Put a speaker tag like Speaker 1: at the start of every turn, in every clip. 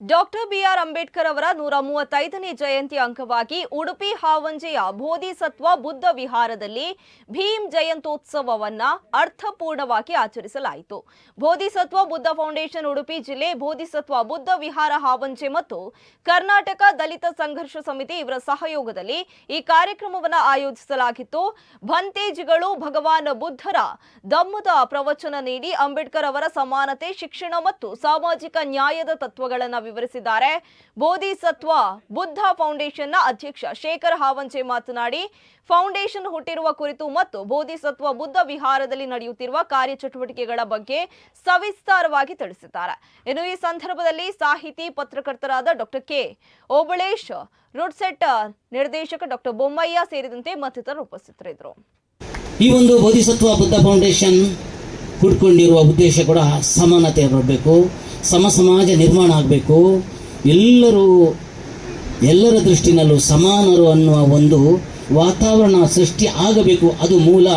Speaker 1: Doctor B R Ambedkar ಅವರ 135ನೇ ಜಯಂತಿ ಅಂಗವಾಗಿ ಉಡುಪಿ ಹಾವಂಜೆಯ ಬೋಧಿಸತ್ವ ಬುದ್ಧ ವಿಹಾರದಲ್ಲಿ ಭೀಮ್ ಜಯಂತ್ಯೋತ್ಸವವನ್ನ ಅರ್ಥಪೂರ್ಣವಾಗಿ ಆಚರಿಸಲಾಯಿತು. ಬೋಧಿಸತ್ವ ಬುದ್ಧ ಫೌಂಡೇಶನ್ ಉಡುಪಿ ಜಿಲ್ಲೆ, ಬೋಧಿಸತ್ವ ಬುದ್ಧ ವಿಹಾರ ಹಾವಂಜೆ ಮತ್ತು ಕರ್ನಾಟಕ ದಲಿತ ಸಂಘರ್ಷ ಸಮಿತಿ ಇವರ ಸಹಯೋಗದಲ್ಲಿ ಈ ಕಾರ್ಯಕ್ರಮವನ್ನು ಆಯೋಜಿಸಲಾಗಿತ್ತು. ಭಂತೇಜಿಗಳು ಭಗವಾನ್ ಬುದ್ಧರ ಧಮ್ಮದ ಪ್ರವಚನ ನೀಡಿ ಅಂಬೇಡ್ಕರ್ ಅವರ ಸಮಾನತೆ, ಶಿಕ್ಷಣ ಮತ್ತು ಸಾಮಾಜಿಕ ನ್ಯಾಯದ ತತ್ವಗಳನ್ನು ವಿವರಿಸಿದ್ದಾರೆ. ಬೋಧಿಸತ್ವ ಬುದ್ಧ ಫೌಂಡೇಶನ್ನ ಅಧ್ಯಕ್ಷ ಶೇಖರ್ ಹಾವಂಜೆ ಮಾತನಾಡಿ, ಫೌಂಡೇಶನ್ ಹುಟ್ಟಿರುವ ಕುರಿತು ಮತ್ತು ಬೋಧಿಸತ್ವ ಬುದ್ಧ ವಿಹಾರದಲ್ಲಿ ನಡೆಯುತ್ತಿರುವ ಕಾರ್ಯಚಟುವಟಿಕೆಗಳ ಬಗ್ಗೆ ಸವಿಸ್ತಾರವಾಗಿ ತಿಳಿಸಿದ್ದಾರೆ. ಇನ್ನು ಈ ಸಂದರ್ಭದಲ್ಲಿ ಸಾಹಿತಿ ಪತ್ರಕರ್ತರಾದ ಡಾಕ್ಟರ್ ಕೆ ಓಬಳೇಶ್, ರುಡ್ಸೆಟ್ ನಿರ್ದೇಶಕ ಡಾಕ್ಟರ್ ಬೊಮ್ಮಯ್ಯ ಸೇರಿದಂತೆ ಮತ್ತಿತರರು ಉಪಸ್ಥಿತರಿದ್ದರು.
Speaker 2: ಈ ಒಂದು ಬೋಧಿಸತ್ವ ಬುದ್ಧ ಫೌಂಡೇಶನ್ ಹುಡ್ಕೊಂಡಿರುವ ಉದ್ದೇಶ ಕೂಡ ಸಮಾನತೆ ಬರಬೇಕು, ಸಮಾಜ ನಿರ್ಮಾಣ ಆಗಬೇಕು, ಎಲ್ಲರ ದೃಷ್ಟಿನಲ್ಲೂ ಸಮಾನರು ಅನ್ನುವ ಒಂದು ವಾತಾವರಣ ಸೃಷ್ಟಿ ಆಗಬೇಕು. ಅದು ಮೂಲ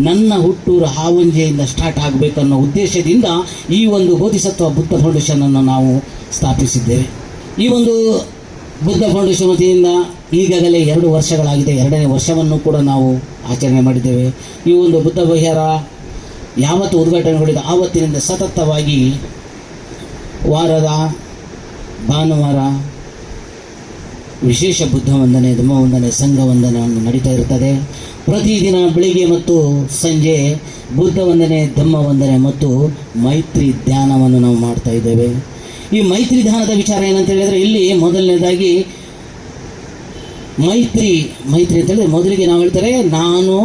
Speaker 2: ನನ್ನ ಹುಟ್ಟೂರು ಹಾವಂಜೆಯಿಂದ ಸ್ಟಾರ್ಟ್ ಆಗಬೇಕು ಅನ್ನೋ ಉದ್ದೇಶದಿಂದ ಈ ಒಂದು ಬೋಧಿಸತ್ವ ಬುದ್ಧ ಫೌಂಡೇಶನ್ ಅನ್ನು ನಾವು ಸ್ಥಾಪಿಸಿದ್ದೇವೆ. ಈ ಒಂದು ಬುದ್ಧ ಫೌಂಡೇಶನ್ ವತಿಯಿಂದ ಈಗಾಗಲೇ 2 ವರ್ಷಗಳಾಗಿದೆ. 2ನೇ ವರ್ಷವನ್ನು ಕೂಡ ನಾವು ಆಚರಣೆ ಮಾಡಿದ್ದೇವೆ. ಈ ಒಂದು ಬುದ್ಧ ವಿಹಾರ ಯಾವತ್ತು ಉದ್ಘಾಟನೆಗೊಂಡಿದೆ ಆವತ್ತಿನಿಂದ ಸತತವಾಗಿ ವಾರದ ಭಾನುವಾರ ವಿಶೇಷ ಬುದ್ಧ ವಂದನೆ, ಧಮ್ಮ ವಂದನೆ, ಸಂಘ ವಂದನೆಯನ್ನು ನಡೀತಾ ಇರ್ತದೆ. ಪ್ರತಿದಿನ ಬೆಳಿಗ್ಗೆ ಮತ್ತು ಸಂಜೆ ಬುದ್ಧ ವಂದನೆ, ಧಮ್ಮ ವಂದನೆ ಮತ್ತು ಮೈತ್ರಿ ಧ್ಯಾನವನ್ನು ನಾವು ಮಾಡ್ತಾ ಇದ್ದೇವೆ. ಈ ಮೈತ್ರಿ ಧ್ಯಾನದ ವಿಚಾರ ಏನಂತ ಹೇಳಿದರೆ, ಇಲ್ಲಿ ಮೊದಲನೇದಾಗಿ ಮೈತ್ರಿ ಅಂತ ಹೇಳಿದ್ರೆ ಮೊದಲಿಗೆ ನಾವು ಹೇಳ್ತಾರೆ, ನಾನು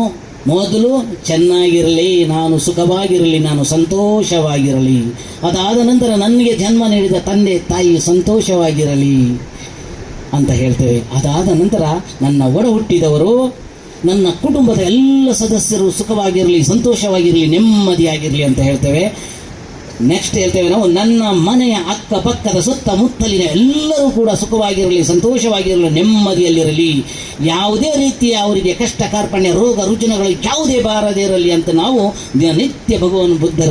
Speaker 2: ಮೊದಲು ಚೆನ್ನಾಗಿರಲಿ, ನಾನು ಸುಖವಾಗಿರಲಿ, ನಾನು ಸಂತೋಷವಾಗಿರಲಿ. ಅದಾದ ನಂತರ ನನಗೆ ಜನ್ಮ ನೀಡಿದ ತಂದೆ ತಾಯಿ ಸಂತೋಷವಾಗಿರಲಿ ಅಂತ ಹೇಳ್ತೇವೆ. ಅದಾದ ನಂತರ ನನ್ನ ಒಡ ಹುಟ್ಟಿದವರು, ನನ್ನ ಕುಟುಂಬದ ಎಲ್ಲ ಸದಸ್ಯರು ಸುಖವಾಗಿರಲಿ, ಸಂತೋಷವಾಗಿರಲಿ, ನೆಮ್ಮದಿಯಾಗಿರಲಿ ಅಂತ ಹೇಳ್ತೇವೆ. ನೆಕ್ಸ್ಟ್ ಹೇಳ್ತೇವೆ ನಾವು, ನನ್ನ ಮನೆಯ ಅಕ್ಕಪಕ್ಕದ ಸುತ್ತಮುತ್ತಲಿನ ಎಲ್ಲರೂ ಕೂಡ ಸುಖವಾಗಿರಲಿ, ಸಂತೋಷವಾಗಿರಲಿ, ನೆಮ್ಮದಿಯಲ್ಲಿರಲಿ, ಯಾವುದೇ ರೀತಿಯ ಅವರಿಗೆ ಕಷ್ಟ ಕಾರ್ಪಣ್ಯ ರೋಗ ರುಜಿನಗಳು ಯಾವುದೇ ಬಾರದೇ ಇರಲಿ ಅಂತ ನಾವು ದಿನನಿತ್ಯ ಭಗವಾನ್ ಬುದ್ಧರ